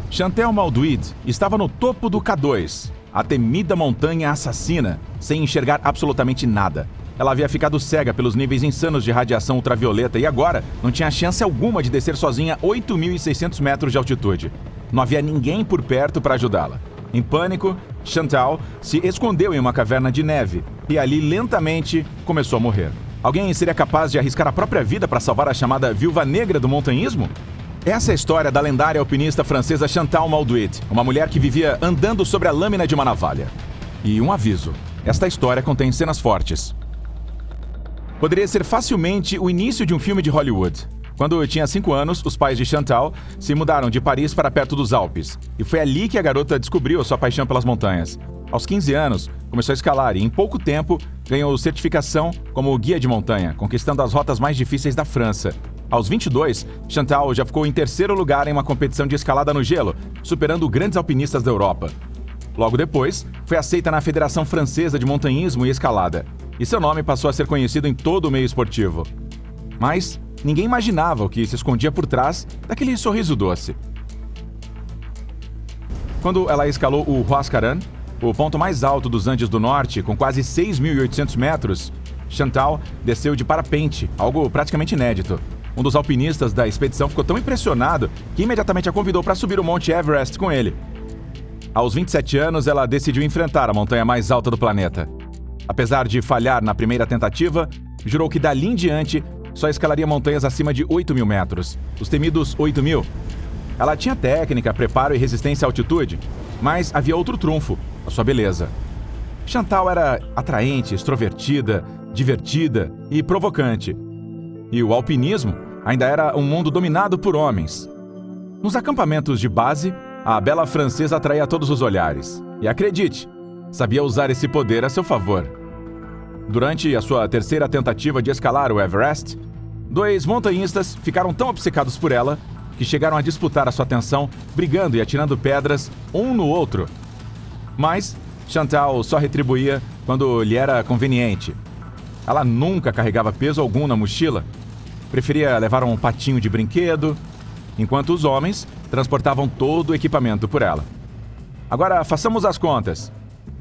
Chantal Mauduit estava no topo do K2, a temida montanha assassina, sem enxergar absolutamente nada. Ela havia ficado cega pelos níveis insanos de radiação ultravioleta e agora não tinha chance alguma de descer sozinha 8.600 metros de altitude. Não havia ninguém por perto para ajudá-la. Em pânico, Chantal se escondeu em uma caverna de neve e ali lentamente começou a morrer. Alguém seria capaz de arriscar a própria vida para salvar a chamada Viúva Negra do montanhismo? Essa é a história da lendária alpinista francesa Chantal Mauduit, uma mulher que vivia andando sobre a lâmina de uma navalha. E um aviso: esta história contém cenas fortes. Poderia ser facilmente o início de um filme de Hollywood. Quando tinha 5 anos, os pais de Chantal se mudaram de Paris para perto dos Alpes. E foi ali que a garota descobriu a sua paixão pelas montanhas. Aos 15 anos, começou a escalar e, em pouco tempo, ganhou certificação como guia de montanha, conquistando as rotas mais difíceis da França. Aos 22, Chantal já ficou em 3º lugar em uma competição de escalada no gelo, superando grandes alpinistas da Europa. Logo depois, foi aceita na Federação Francesa de Montanhismo e Escalada, e seu nome passou a ser conhecido em todo o meio esportivo. Mas ninguém imaginava o que se escondia por trás daquele sorriso doce. Quando ela escalou o Huascarán, o ponto mais alto dos Andes do Norte, com quase 6.800 metros, Chantal desceu de parapente, algo praticamente inédito. Um dos alpinistas da expedição ficou tão impressionado que imediatamente a convidou para subir o Monte Everest com ele. Aos 27 anos, ela decidiu enfrentar a montanha mais alta do planeta. Apesar de falhar na primeira tentativa, jurou que dali em diante só escalaria montanhas acima de 8.000 metros, os temidos 8.000. Ela tinha técnica, preparo e resistência à altitude, mas havia outro trunfo: a sua beleza. Chantal era atraente, extrovertida, divertida e provocante. E o alpinismo ainda era um mundo dominado por homens. Nos acampamentos de base, a bela francesa atraía todos os olhares. E acredite, sabia usar esse poder a seu favor. Durante a sua 3ª tentativa de escalar o Everest, 2 montanhistas ficaram tão obcecados por ela que chegaram a disputar a sua atenção, brigando e atirando pedras um no outro. Mas Chantal só retribuía quando lhe era conveniente. Ela nunca carregava peso algum na mochila. Preferia levar um patinho de brinquedo, enquanto os homens transportavam todo o equipamento por ela. Agora, façamos as contas.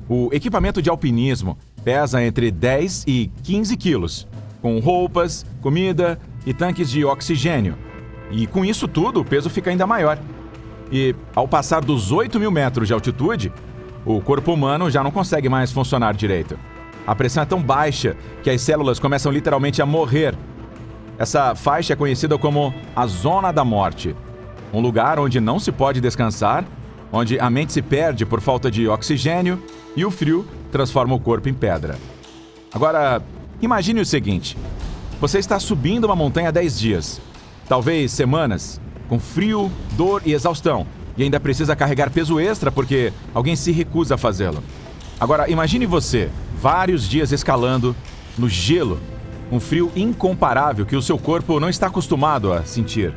O equipamento de alpinismo pesa entre 10 e 15 quilos, com roupas, comida e tanques de oxigênio. E com isso tudo, o peso fica ainda maior. E, ao passar dos 8.000 metros de altitude, o corpo humano já não consegue mais funcionar direito. A pressão é tão baixa que as células começam literalmente a morrer. Essa faixa é conhecida como a Zona da Morte, um lugar onde não se pode descansar, onde a mente se perde por falta de oxigênio e o frio transforma o corpo em pedra. Agora, imagine o seguinte: você está subindo uma montanha há 10 dias, talvez semanas, com frio, dor e exaustão, e ainda precisa carregar peso extra porque alguém se recusa a fazê-lo. Agora, imagine você, vários dias escalando, no gelo, um frio incomparável que o seu corpo não está acostumado a sentir.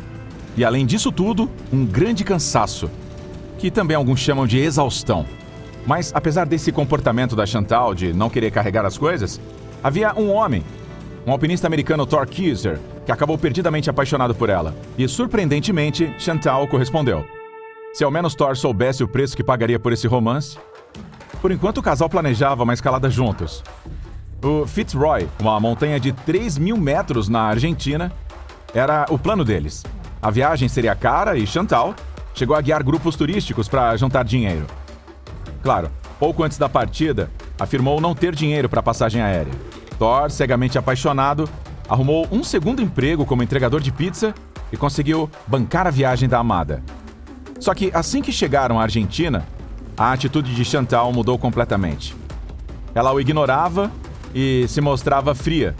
E além disso tudo, um grande cansaço, que também alguns chamam de exaustão. Mas apesar desse comportamento da Chantal de não querer carregar as coisas, havia um homem, um alpinista americano, Thor Kieser, que acabou perdidamente apaixonado por ela. E surpreendentemente, Chantal correspondeu. Se ao menos Thor soubesse o preço que pagaria por esse romance. Por enquanto, o casal planejava uma escalada juntos. O Fitzroy, uma montanha de 3.000 metros na Argentina, era o plano deles. A viagem seria cara e Chantal chegou a guiar grupos turísticos para juntar dinheiro. Claro, pouco antes da partida, afirmou não ter dinheiro para a passagem aérea. Thor, cegamente apaixonado, arrumou um segundo emprego como entregador de pizza e conseguiu bancar a viagem da amada. Só que assim que chegaram à Argentina, a atitude de Chantal mudou completamente. Ela o ignorava e se mostrava fria.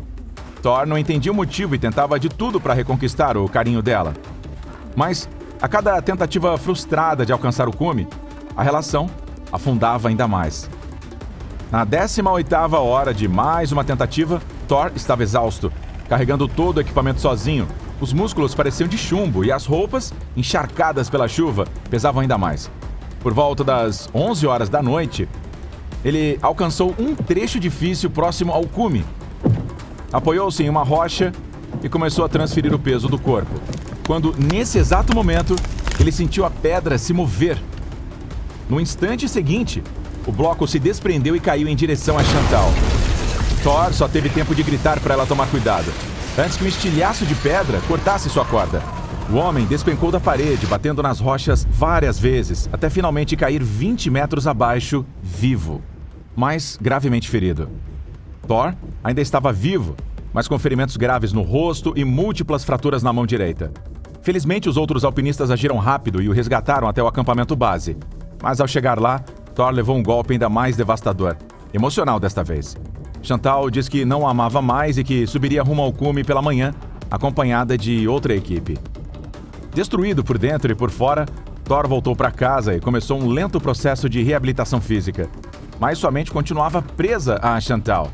Thor não entendia o motivo e tentava de tudo para reconquistar o carinho dela. Mas, a cada tentativa frustrada de alcançar o cume, a relação afundava ainda mais. Na 18ª hora de mais uma tentativa, Thor estava exausto, carregando todo o equipamento sozinho. Os músculos pareciam de chumbo e as roupas, encharcadas pela chuva, pesavam ainda mais. Por volta das 11 horas da noite, ele alcançou um trecho difícil próximo ao cume. Apoiou-se em uma rocha e começou a transferir o peso do corpo. Quando, nesse exato momento, ele sentiu a pedra se mover. No instante seguinte, o bloco se desprendeu e caiu em direção a Chantal. Thor só teve tempo de gritar para ela tomar cuidado, antes que um estilhaço de pedra cortasse sua corda. O homem despencou da parede, batendo nas rochas várias vezes, até finalmente cair 20 metros abaixo, vivo, mas gravemente ferido. Thor ainda estava vivo, mas com ferimentos graves no rosto e múltiplas fraturas na mão direita. Felizmente, os outros alpinistas agiram rápido e o resgataram até o acampamento base. Mas ao chegar lá, Thor levou um golpe ainda mais devastador, emocional desta vez. Chantal diz que não a amava mais e que subiria rumo ao cume pela manhã, acompanhada de outra equipe. Destruído por dentro e por fora, Thor voltou para casa e começou um lento processo de reabilitação física. Mas sua mente continuava presa a Chantal.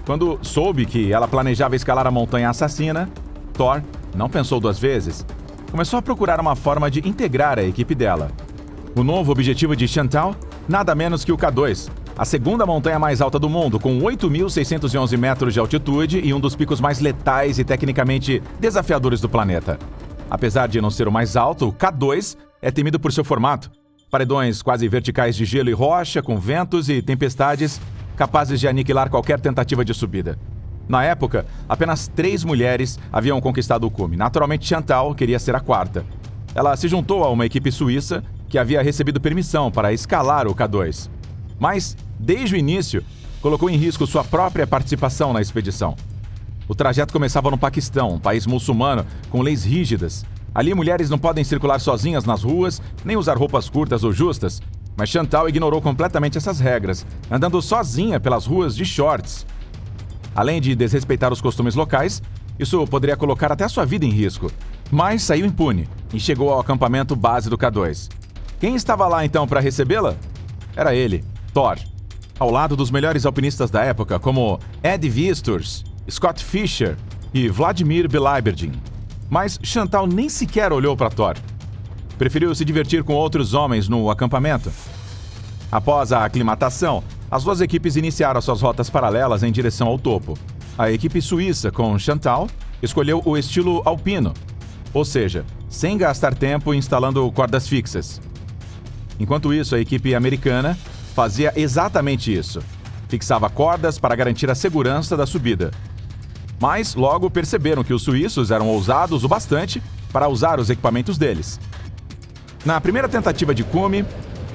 Quando soube que ela planejava escalar a montanha assassina, Thor não pensou duas vezes. Começou a procurar uma forma de integrar a equipe dela. O novo objetivo de Chantal? Nada menos que o K2, a segunda montanha mais alta do mundo, com 8.611 metros de altitude e um dos picos mais letais e tecnicamente desafiadores do planeta. Apesar de não ser o mais alto, o K2 é temido por seu formato. Paredões quase verticais de gelo e rocha, com ventos e tempestades capazes de aniquilar qualquer tentativa de subida. Na época, apenas 3 mulheres haviam conquistado o cume. Naturalmente, Chantal queria ser a quarta. Ela se juntou a uma equipe suíça que havia recebido permissão para escalar o K2. Mas, desde o início, colocou em risco sua própria participação na expedição. O trajeto começava no Paquistão, um país muçulmano com leis rígidas. Ali, mulheres não podem circular sozinhas nas ruas, nem usar roupas curtas ou justas. Mas Chantal ignorou completamente essas regras, andando sozinha pelas ruas de shorts. Além de desrespeitar os costumes locais, isso poderia colocar até sua vida em risco. Mas saiu impune e chegou ao acampamento base do K2. Quem estava lá então para recebê-la? Era ele, Thor. Ao lado dos melhores alpinistas da época, como Ed Viesturs, Scott Fischer e Vladimir Belyberdin. Mas Chantal nem sequer olhou para Thor. Preferiu se divertir com outros homens no acampamento. Após a aclimatação, as duas equipes iniciaram suas rotas paralelas em direção ao topo. A equipe suíça, com Chantal, escolheu o estilo alpino, ou seja, sem gastar tempo instalando cordas fixas. Enquanto isso, a equipe americana fazia exatamente isso. Fixava cordas para garantir a segurança da subida. Mas logo perceberam que os suíços eram ousados o bastante para usar os equipamentos deles. Na primeira tentativa de cume,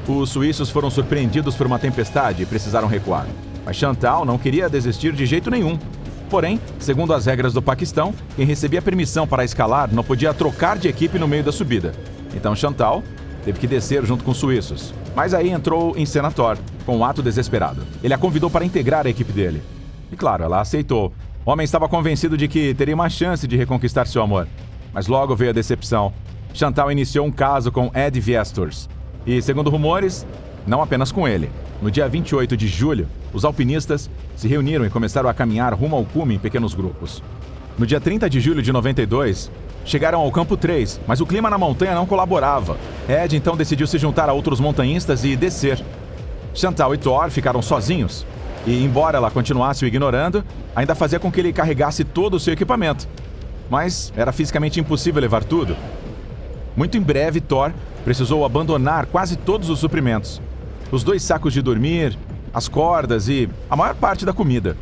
os suíços foram surpreendidos por uma tempestade e precisaram recuar. Mas Chantal não queria desistir de jeito nenhum. Porém, segundo as regras do Paquistão, quem recebia permissão para escalar não podia trocar de equipe no meio da subida. Então Chantal teve que descer junto com os suíços. Mas aí entrou em cena Thor, com um ato desesperado. Ele a convidou para integrar a equipe dele. E claro, ela aceitou. O homem estava convencido de que teria uma chance de reconquistar seu amor. Mas logo veio a decepção. Chantal iniciou um caso com Ed Viesturs. E, segundo rumores, não apenas com ele. No dia 28 de julho, os alpinistas se reuniram e começaram a caminhar rumo ao cume em pequenos grupos. No dia 30 de julho de 92, chegaram ao campo 3, mas o clima na montanha não colaborava. Ed então decidiu se juntar a outros montanhistas e descer. Chantal e Thor ficaram sozinhos. E, embora ela continuasse o ignorando, ainda fazia com que ele carregasse todo o seu equipamento. Mas era fisicamente impossível levar tudo. Muito em breve, Thor precisou abandonar quase todos os suprimentos. Os 2 sacos de dormir, as cordas e a maior parte da comida.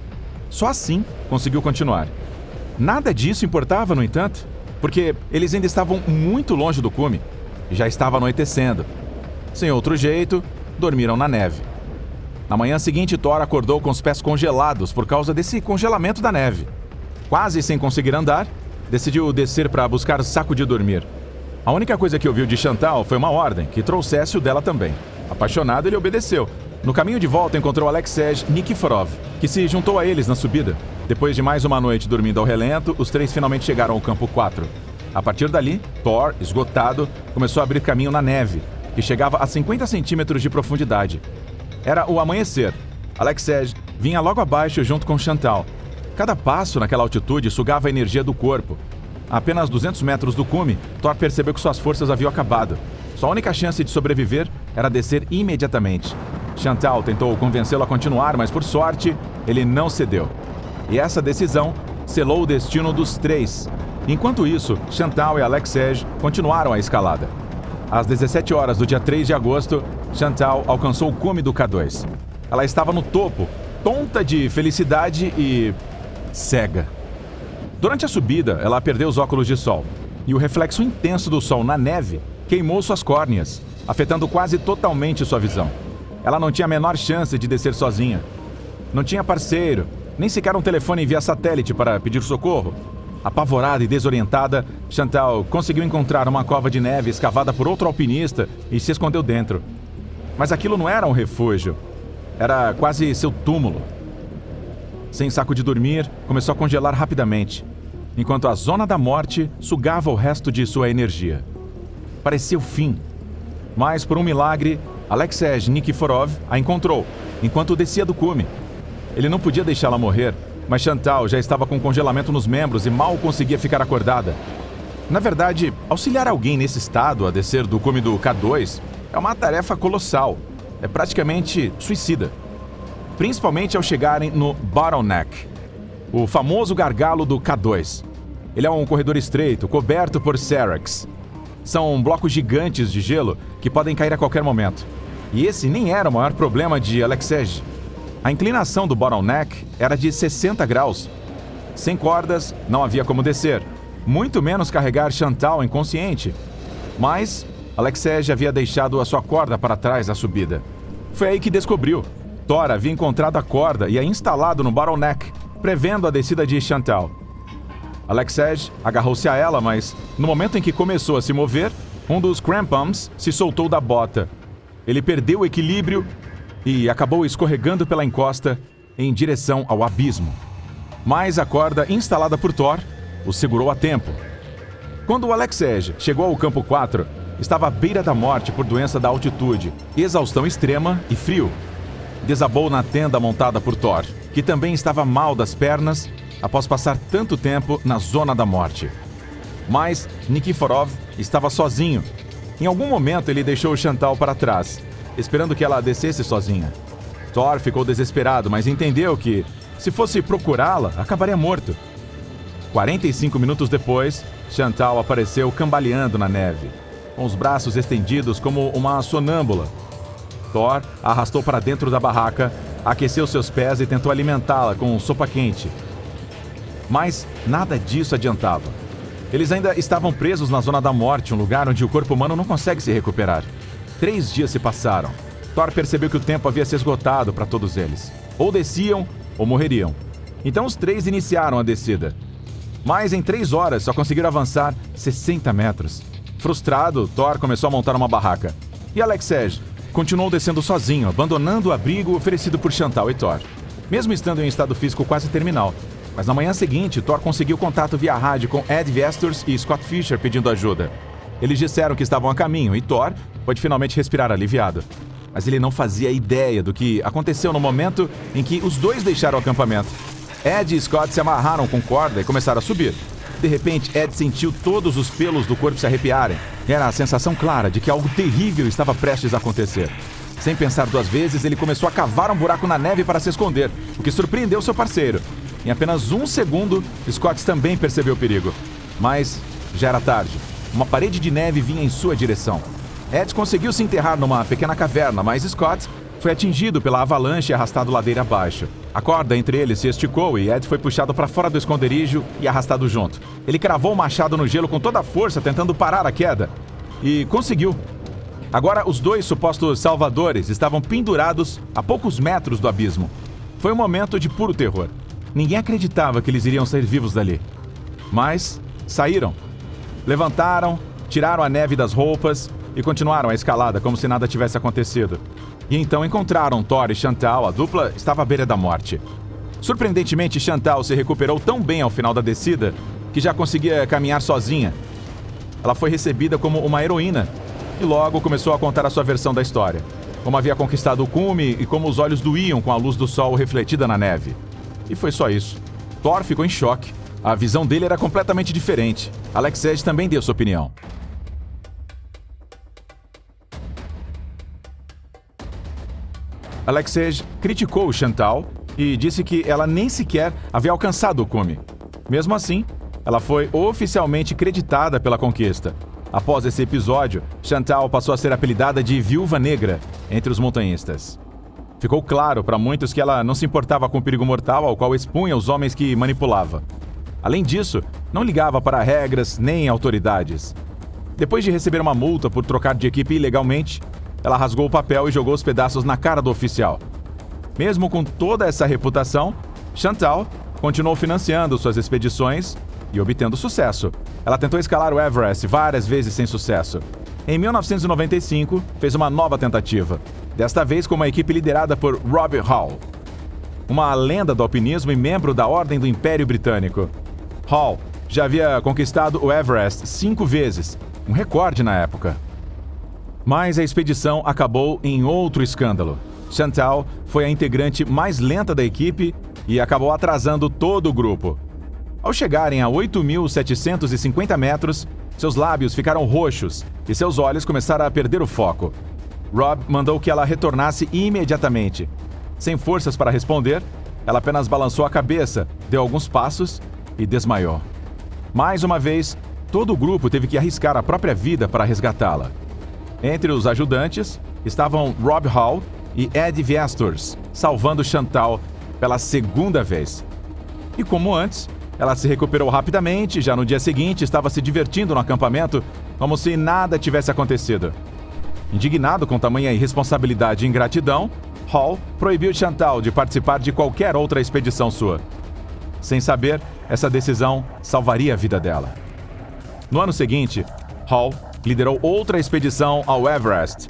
Só assim conseguiu continuar. Nada disso importava, no entanto, porque eles ainda estavam muito longe do cume e já estava anoitecendo. Sem outro jeito, dormiram na neve. Na manhã seguinte, Thor acordou com os pés congelados por causa desse congelamento da neve. Quase sem conseguir andar, decidiu descer para buscar saco de dormir. A única coisa que ouviu de Chantal foi uma ordem, que trouxesse o dela também. Apaixonado, ele obedeceu. No caminho de volta, encontrou Alexej Nikiforov, que se juntou a eles na subida. Depois de mais uma noite dormindo ao relento, os 3 finalmente chegaram ao campo 4. A partir dali, Thor, esgotado, começou a abrir caminho na neve, que chegava a 50 centímetros de profundidade. Era o amanhecer. Alexej vinha logo abaixo junto com Chantal. Cada passo naquela altitude sugava a energia do corpo. A apenas 200 metros do cume, Thor percebeu que suas forças haviam acabado. Sua única chance de sobreviver era descer imediatamente. Chantal tentou convencê-lo a continuar, mas por sorte, ele não cedeu. E essa decisão selou o destino dos 3. Enquanto isso, Chantal e Alexej continuaram a escalada. Às 17 horas do dia 3 de agosto, Chantal alcançou o cume do K2. Ela estava no topo, tonta de felicidade e cega. Durante a subida, ela perdeu os óculos de sol, e o reflexo intenso do sol na neve queimou suas córneas, afetando quase totalmente sua visão. Ela não tinha a menor chance de descer sozinha. Não tinha parceiro, nem sequer um telefone via satélite para pedir socorro. Apavorada e desorientada, Chantal conseguiu encontrar uma cova de neve escavada por outro alpinista e se escondeu dentro. Mas aquilo não era um refúgio. Era quase seu túmulo. Sem saco de dormir, começou a congelar rapidamente, enquanto a zona da morte sugava o resto de sua energia. Parecia o fim. Mas, por um milagre, Alexej Nikiforov a encontrou, enquanto descia do cume. Ele não podia deixá-la morrer, mas Chantal já estava com congelamento nos membros e mal conseguia ficar acordada. Na verdade, auxiliar alguém nesse estado a descer do cume do K2 é uma tarefa colossal. É praticamente suicida. Principalmente ao chegarem no Bottleneck, o famoso gargalo do K2. Ele é um corredor estreito, coberto por seracs. São blocos gigantes de gelo que podem cair a qualquer momento. E esse nem era o maior problema de Alexej. A inclinação do Bottleneck era de 60 graus. Sem cordas, não havia como descer, muito menos carregar Chantal inconsciente. Mas Alexej havia deixado a sua corda para trás na subida. Foi aí que descobriu. Thor havia encontrado a corda e a instalado no Bottleneck, prevendo a descida de Chantal. Alexej agarrou-se a ela, mas no momento em que começou a se mover, um dos crampons se soltou da bota. Ele perdeu o equilíbrio e acabou escorregando pela encosta em direção ao abismo. Mas a corda instalada por Thor o segurou a tempo. Quando o Alexej chegou ao campo 4, estava à beira da morte por doença da altitude, exaustão extrema e frio. Desabou na tenda montada por Thor, que também estava mal das pernas após passar tanto tempo na zona da morte. Mas Nikiforov estava sozinho. Em algum momento ele deixou Chantal para trás, esperando que ela descesse sozinha. Thor ficou desesperado, mas entendeu que, se fosse procurá-la, acabaria morto. 45 minutos depois, Chantal apareceu cambaleando na neve, com os braços estendidos como uma sonâmbula. Thor a arrastou para dentro da barraca, aqueceu seus pés e tentou alimentá-la com sopa quente. Mas nada disso adiantava. Eles ainda estavam presos na zona da morte, um lugar onde o corpo humano não consegue se recuperar. 3 dias se passaram. Thor percebeu que o tempo havia se esgotado para todos eles. Ou desciam, ou morreriam. Então os 3 iniciaram a descida. Mas em 3 horas só conseguiram avançar 60 metros. Frustrado, Thor começou a montar uma barraca. E Alexej continuou descendo sozinho, abandonando o abrigo oferecido por Chantal e Thor, mesmo estando em estado físico quase terminal. Mas na manhã seguinte, Thor conseguiu contato via rádio com Ed Vestors e Scott Fisher pedindo ajuda. Eles disseram que estavam a caminho e Thor pôde finalmente respirar aliviado. Mas ele não fazia ideia do que aconteceu no momento em que os dois deixaram o acampamento. Ed e Scott se amarraram com corda e começaram a subir. De repente, Ed sentiu todos os pelos do corpo se arrepiarem. Era a sensação clara de que algo terrível estava prestes a acontecer. Sem pensar 2 vezes, ele começou a cavar um buraco na neve para se esconder, o que surpreendeu seu parceiro. Em apenas 1 segundo, Scott também percebeu o perigo. Mas já era tarde. Uma parede de neve vinha em sua direção. Ed conseguiu se enterrar numa pequena caverna, mas Scott foi atingido pela avalanche e arrastado ladeira abaixo. A corda entre eles se esticou e Ed foi puxado para fora do esconderijo e arrastado junto. Ele cravou o machado no gelo com toda a força, tentando parar a queda. E conseguiu. Agora, os 2 supostos salvadores estavam pendurados a poucos metros do abismo. Foi um momento de puro terror. Ninguém acreditava que eles iriam sair vivos dali. Mas saíram. Levantaram, tiraram a neve das roupas e continuaram a escalada como se nada tivesse acontecido. E então encontraram Thor e Chantal, a dupla estava à beira da morte. Surpreendentemente, Chantal se recuperou tão bem ao final da descida que já conseguia caminhar sozinha. Ela foi recebida como uma heroína e logo começou a contar a sua versão da história. Como havia conquistado o cume e como os olhos doíam com a luz do sol refletida na neve. E foi só isso. Thor ficou em choque. A visão dele era completamente diferente. Alexej também deu sua opinião. Alexej criticou Chantal e disse que ela nem sequer havia alcançado o cume. Mesmo assim, ela foi oficialmente creditada pela conquista. Após esse episódio, Chantal passou a ser apelidada de Viúva Negra entre os montanhistas. Ficou claro para muitos que ela não se importava com o perigo mortal ao qual expunha os homens que manipulava. Além disso, não ligava para regras nem autoridades. Depois de receber uma multa por trocar de equipe ilegalmente, ela rasgou o papel e jogou os pedaços na cara do oficial. Mesmo com toda essa reputação, Chantal continuou financiando suas expedições e obtendo sucesso. Ela tentou escalar o Everest várias vezes sem sucesso. Em 1995, fez uma nova tentativa, desta vez com uma equipe liderada por Rob Hall, uma lenda do alpinismo e membro da Ordem do Império Britânico. Hall já havia conquistado o Everest 5 vezes, um recorde na época. Mas a expedição acabou em outro escândalo. Chantal foi a integrante mais lenta da equipe e acabou atrasando todo o grupo. Ao chegarem a 8.750 metros, seus lábios ficaram roxos e seus olhos começaram a perder o foco. Rob mandou que ela retornasse imediatamente. Sem forças para responder, ela apenas balançou a cabeça, deu alguns passos e desmaiou. Mais uma vez, todo o grupo teve que arriscar a própria vida para resgatá-la. Entre os ajudantes estavam Rob Hall e Ed Viesturs, salvando Chantal pela segunda vez. E como antes, ela se recuperou rapidamente, já no dia seguinte estava se divertindo no acampamento como se nada tivesse acontecido. Indignado com tamanha irresponsabilidade e ingratidão, Hall proibiu Chantal de participar de qualquer outra expedição sua. Sem saber, essa decisão salvaria a vida dela. No ano seguinte, Hall liderou outra expedição ao Everest.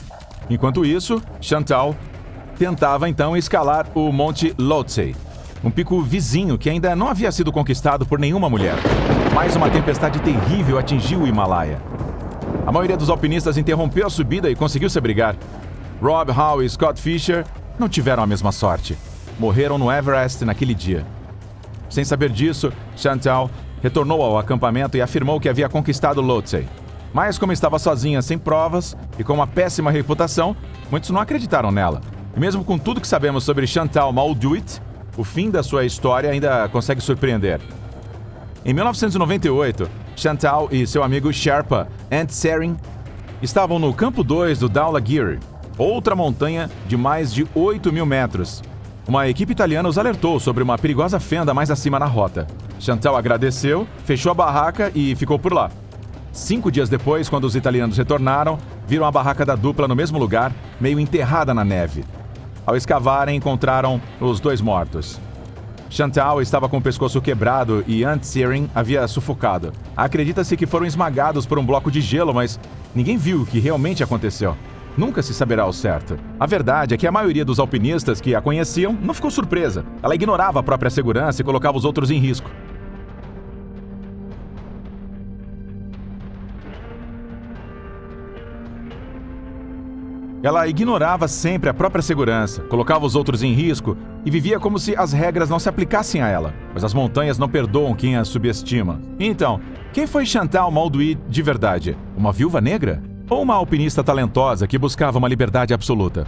Enquanto isso, Chantal tentava então escalar o Monte Lhotse, um pico vizinho que ainda não havia sido conquistado por nenhuma mulher. Mais uma tempestade terrível atingiu o Himalaia. A maioria dos alpinistas interrompeu a subida e conseguiu se abrigar. Rob Hall e Scott Fisher não tiveram a mesma sorte. Morreram no Everest naquele dia. Sem saber disso, Chantal retornou ao acampamento e afirmou que havia conquistado Lhotse. Mas como estava sozinha, sem provas e com uma péssima reputação, muitos não acreditaram nela. E mesmo com tudo que sabemos sobre Chantal Maldewey, o fim da sua história ainda consegue surpreender. Em 1998, Chantal e seu amigo Sherpa Ant Sering estavam no campo 2 do Dhaulagiri, outra montanha de mais de 8.000 metros. Uma equipe italiana os alertou sobre uma perigosa fenda mais acima na rota. Chantal agradeceu, fechou a barraca e ficou por lá. 5 dias depois, quando os italianos retornaram, viram a barraca da dupla no mesmo lugar, meio enterrada na neve. Ao escavarem, encontraram os 2 mortos. Chantal estava com o pescoço quebrado e Ant Sering havia sufocado. Acredita-se que foram esmagados por um bloco de gelo, mas ninguém viu o que realmente aconteceu. Nunca se saberá ao certo. A verdade é que a maioria dos alpinistas que a conheciam não ficou surpresa. Ela ignorava a própria segurança e colocava os outros em risco. Ela ignorava sempre a própria segurança, colocava os outros em risco e vivia como se as regras não se aplicassem a ela. Mas as montanhas não perdoam quem as subestima. Então, quem foi Chantal Maldewey de verdade? Uma viúva negra? Ou uma alpinista talentosa que buscava uma liberdade absoluta?